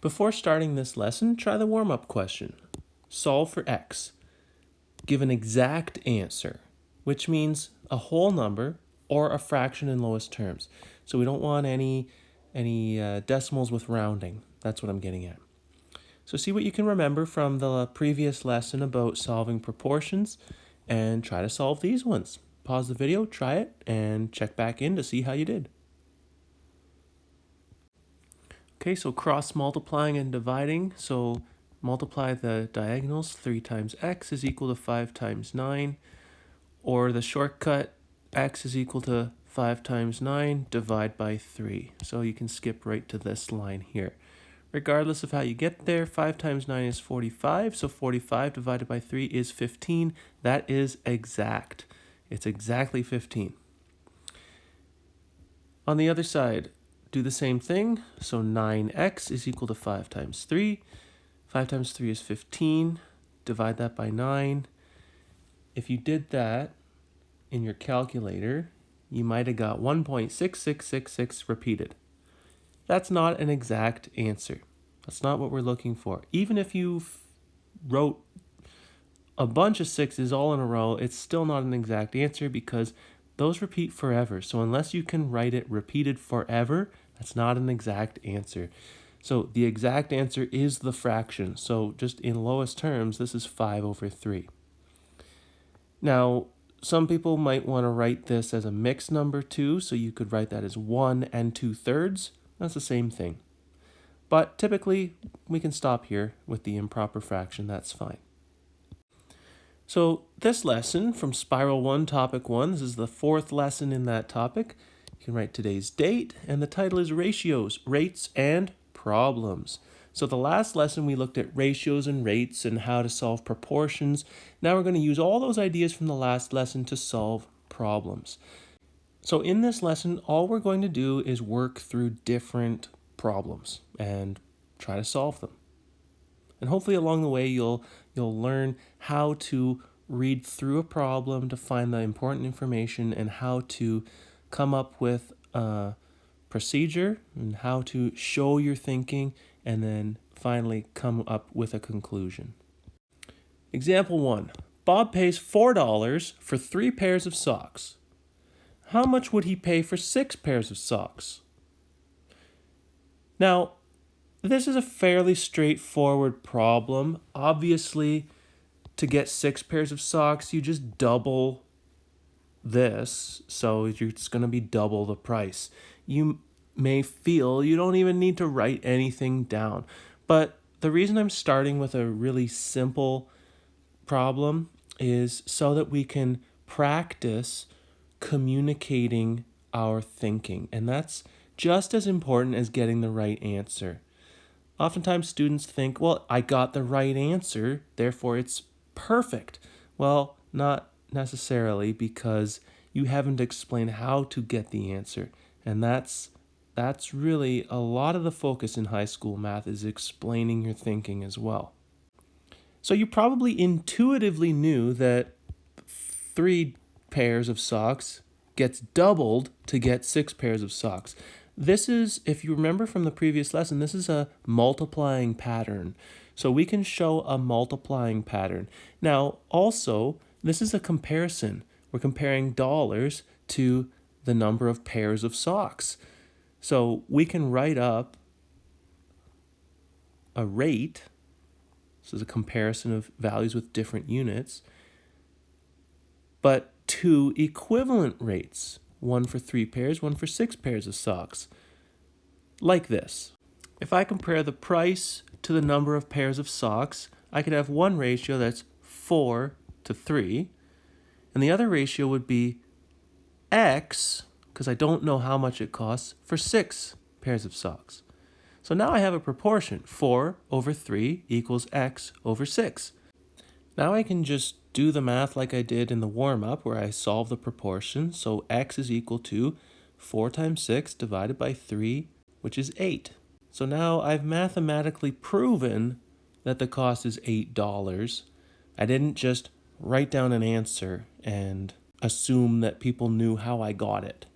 Before starting this lesson, try the warm-up question. Solve for x. Give an exact answer, which means a whole number or a fraction in lowest terms. So we don't want any decimals with rounding. That's what I'm getting at. So see what you can remember from the previous lesson about solving proportions and try to solve these ones. Pause the video, try it, and check back in to see how you did. Okay, so cross multiplying and dividing. So multiply the diagonals. 3 times x is equal to 5 times 9. Or the shortcut, x is equal to 5 times 9, divide by 3. So you can skip right to this line here. Regardless of how you get there, 5 times 9 is 45. So 45 divided by 3 is 15. That is exact. It's exactly 15. On the other side, do the same thing. So 9x is equal to 5 times 3. 5 times 3 is 15. Divide that by 9. If you did that in your calculator, you might have got 1.6666 repeated. That's not an exact answer. That's not what we're looking for. Even if you wrote a bunch of 6s all in a row, it's still not an exact answer because those repeat forever. So unless you can write it repeated forever, that's not an exact answer. So the exact answer is the fraction. So just in lowest terms, this is 5 over 3. Now, some people might want to write this as a mixed number too, so you could write that as 1 and 2/3. That's the same thing. But typically, we can stop here with the improper fraction. That's fine. So this lesson from Spiral 1, Topic 1, this is the 4th lesson in that topic. You can write today's date, and the title is Ratios, Rates, and Problems. So the last lesson we looked at ratios and rates and how to solve proportions. Now we're going to use all those ideas from the last lesson to solve problems. So in this lesson, all we're going to do is work through different problems and try to solve them. And hopefully along the way, you'll learn how to read through a problem to find the important information and how to come up with a procedure and how to show your thinking and then finally come up with a conclusion. Example 1. Bob pays $4 for 3 pairs of socks. How much would he pay for 6 pairs of socks? Now, this is a fairly straightforward problem. Obviously, to get 6 pairs of socks, you just double this, so it's going to be double the price. You may feel you don't even need to write anything down, but the reason I'm starting with a really simple problem is so that we can practice communicating our thinking, and that's just as important as getting the right answer. Oftentimes students think, well, I got the right answer, therefore it's perfect. Well, not necessarily, because you haven't explained how to get the answer. And that's really a lot of the focus in high school math, is explaining your thinking as well. So you probably intuitively knew that 3 pairs of socks gets doubled to get 6 pairs of socks. This is, if you remember from the previous lesson, this is a multiplying pattern. So we can show a multiplying pattern. Now, also, this is a comparison. We're comparing dollars to the number of pairs of socks. So we can write up a rate. This is a comparison of values with different units. But 2 equivalent rates. 1 for 3 pairs, 1 for 6 pairs of socks. Like this. If I compare the price to the number of pairs of socks, I could have one ratio that's 4 to 3, and the other ratio would be X, because I don't know how much it costs, for 6 pairs of socks. So now I have a proportion. 4 over 3 equals X over 6. Now I can just do the math like I did in the warm-up where I solve the proportion. So X is equal to 4 times 6 divided by 3, which is 8. So now I've mathematically proven that the cost is $8. I didn't just write down an answer and assume that people knew how I got it.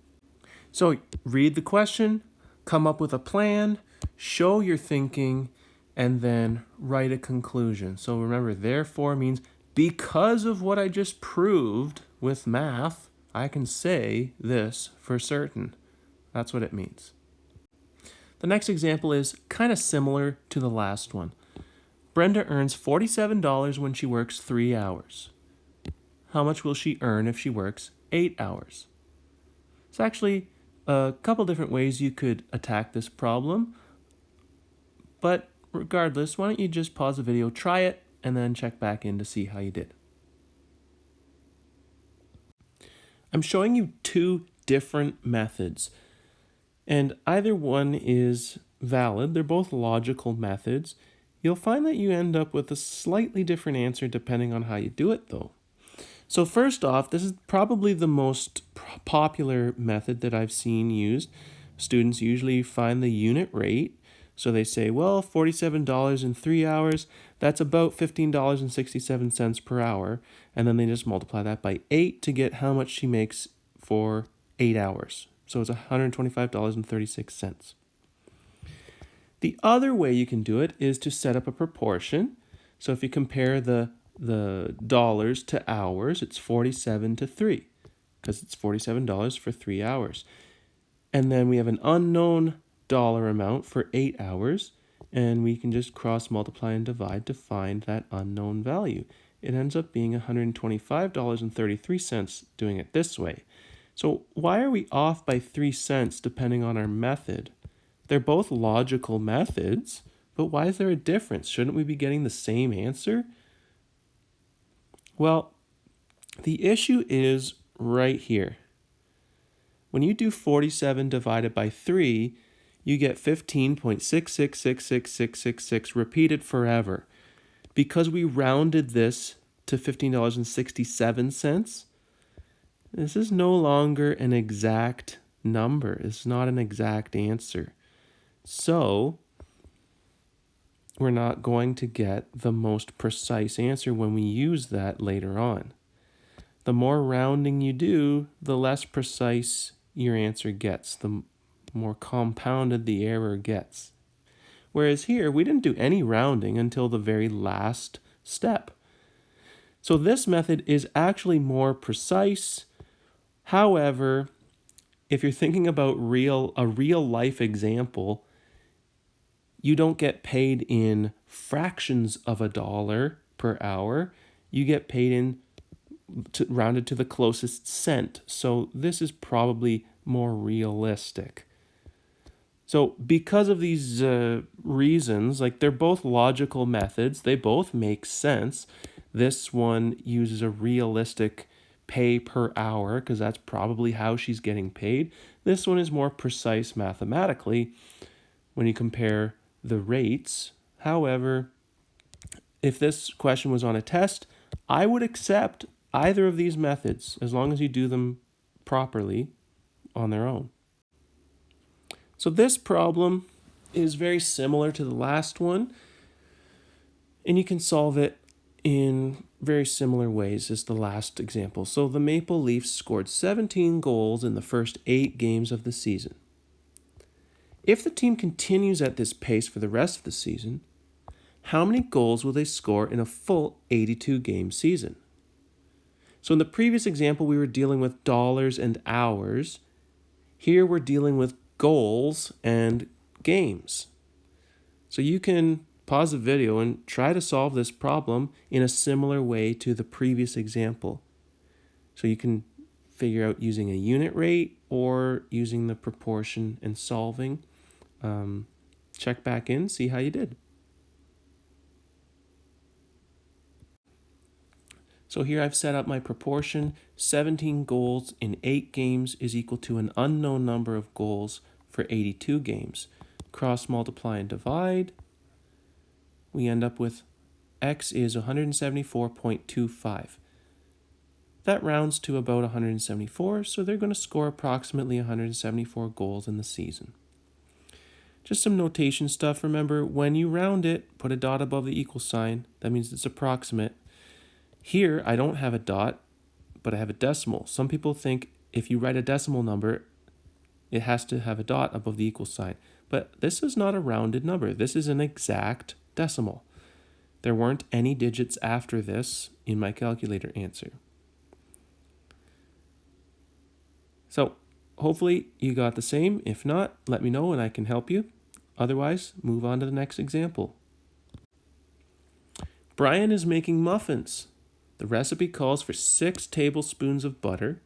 So read the question, come up with a plan, show your thinking, and then write a conclusion. So remember, therefore means because of what I just proved with math, I can say this for certain. That's what it means. The next example is kind of similar to the last one. Brenda earns $47 when she works 3 hours. How much will she earn if she works 8 hours? It's actually a couple different ways you could attack this problem, but regardless, why don't you just pause the video, try it, and then check back in to see how you did. I'm showing you two different methods, and either one is valid. They're both logical methods. You'll find that you end up with a slightly different answer depending on how you do it, though. So first off, this is probably the most popular method that I've seen used. Students usually find the unit rate. So they say, well, $47 in 3 hours, that's about $15.67 per hour. And then they just multiply that by 8 to get how much she makes for 8 hours. So it's $125.36. The other way you can do it is to set up a proportion. So if you compare the dollars to hours, it's 47 to 3 because it's $47 for 3 hours. And then we have an unknown dollar amount for 8 hours, and we can just cross multiply and divide to find that unknown value. It ends up being $125.33 doing it this way. So why are we off by 3 cents depending on our method? They're both logical methods, but why is there a difference? Shouldn't we be getting the same answer? Well, the issue is right here. When you do 47 divided by 3, you get 15.6666666 repeated forever. Because we rounded this to $15.67, this is no longer an exact number. It's not an exact answer. So we're not going to get the most precise answer when we use that later on. The more rounding you do, the less precise your answer gets, the more compounded the error gets. Whereas here, we didn't do any rounding until the very last step. So this method is actually more precise. However, if you're thinking about a real life example, you don't get paid in fractions of a dollar per hour. You get paid rounded to the closest cent. So this is probably more realistic. So because of these reasons, like they're both logical methods, they both make sense. This one uses a realistic pay per hour because that's probably how she's getting paid. This one is more precise mathematically when you compare the rates. However, if this question was on a test, I would accept either of these methods as long as you do them properly on their own. So this problem is very similar to the last one, and you can solve it in very similar ways as the last example. So the Maple Leafs scored 17 goals in the first 8 games of the season. If the team continues at this pace for the rest of the season, how many goals will they score in a full 82-game season? So in the previous example, we were dealing with dollars and hours. Here we're dealing with goals and games. So you can pause the video and try to solve this problem in a similar way to the previous example. So you can figure out using a unit rate or using the proportion and solving. Check back in, see how you did. So here I've set up my proportion. 17 goals in 8 games is equal to an unknown number of goals for 82 games. Cross multiply and divide. We end up with x is 174.25. That rounds to about 174, so they're going to score approximately 174 goals in the season. Just some notation stuff. Remember, when you round it, put a dot above the equal sign. That means it's approximate. Here, I don't have a dot, but I have a decimal. Some people think if you write a decimal number, it has to have a dot above the equal sign. But this is not a rounded number. This is an exact decimal. There weren't any digits after this in my calculator answer. So hopefully you got the same. If not, let me know and I can help you. Otherwise, move on to the next example. Brian is making muffins. The recipe calls for 6 tablespoons of butter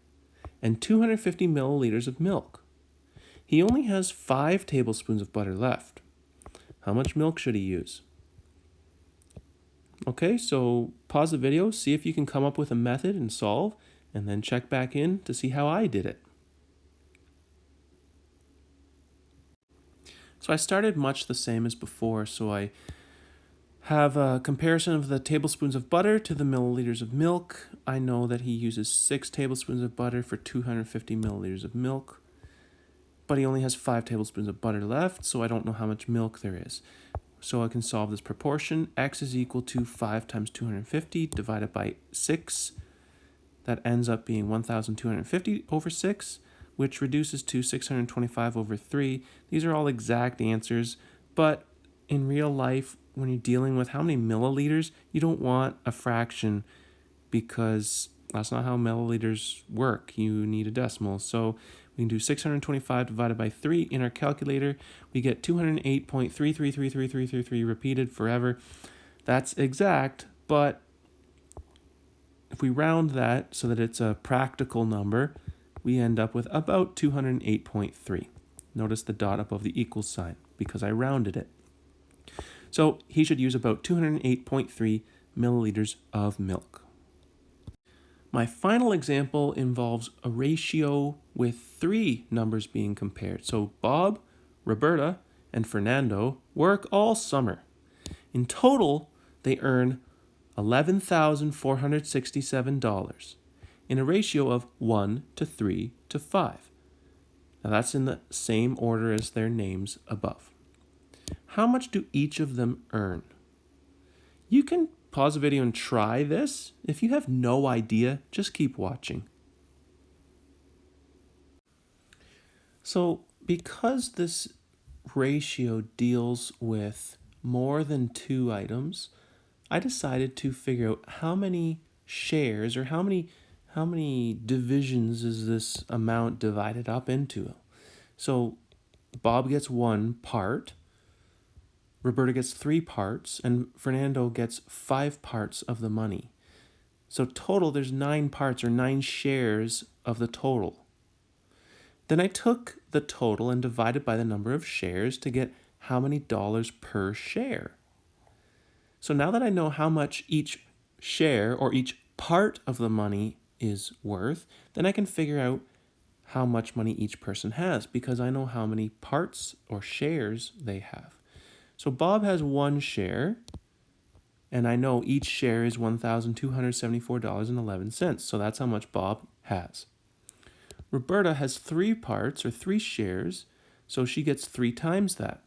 and 250 milliliters of milk. He only has 5 tablespoons of butter left. How much milk should he use? Okay, so pause the video, see if you can come up with a method and solve, and then check back in to see how I did it. So I started much the same as before, so I have a comparison of the tablespoons of butter to the milliliters of milk. I know that he uses 6 tablespoons of butter for 250 milliliters of milk, but he only has 5 tablespoons of butter left, so I don't know how much milk there is. So I can solve this proportion. X is equal to 5 times 250 divided by 6. That ends up being 1,250 over 6, which reduces to 625 over 3. These are all exact answers, but in real life, when you're dealing with how many milliliters, you don't want a fraction because that's not how milliliters work. You need a decimal. So we can do 625 divided by 3 in our calculator. We get 208.333333 repeated forever. That's exact, but if we round that so that it's a practical number, we end up with about 208.3. Notice the dot above the equal sign because I rounded it. So he should use about 208.3 milliliters of milk. My final example involves a ratio with 3 numbers being compared. So Bob, Roberta, and Fernando work all summer. In total, they earn $11,467 in a ratio of 1 to 3 to 5. Now that's in the same order as their names above. How much do each of them earn? You can pause the video and try this. If you have no idea, just keep watching. So because this ratio deals with more than 2 items, I decided to figure out how many shares or how many divisions is this amount divided up into. So Bob gets 1 part, Roberta gets 3 parts, and Fernando gets 5 parts of the money. So total, there's 9 parts or 9 shares of the total. Then I took the total and divided by the number of shares to get how many dollars per share. So now that I know how much each share or each part of the money is worth, then I can figure out how much money each person has because I know how many parts or shares they have. So Bob has 1 share, and I know each share is $1,274.11, so that's how much Bob has. Roberta has 3 parts or 3 shares, so she gets 3 times that,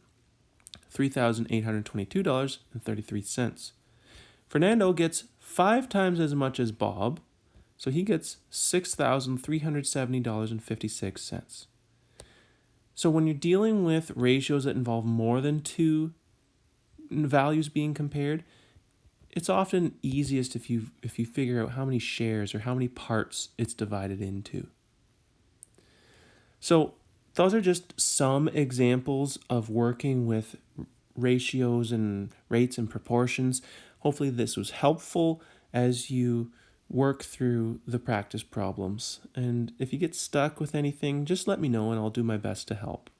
$3,822.33. Fernando gets 5 times as much as Bob, so he gets $6,370.56. So when you're dealing with ratios that involve more than 2 values being compared, it's often easiest if you figure out how many shares or how many parts it's divided into. So those are just some examples of working with ratios and rates and proportions. Hopefully this was helpful as you work through the practice problems. And if you get stuck with anything, just let me know and I'll do my best to help.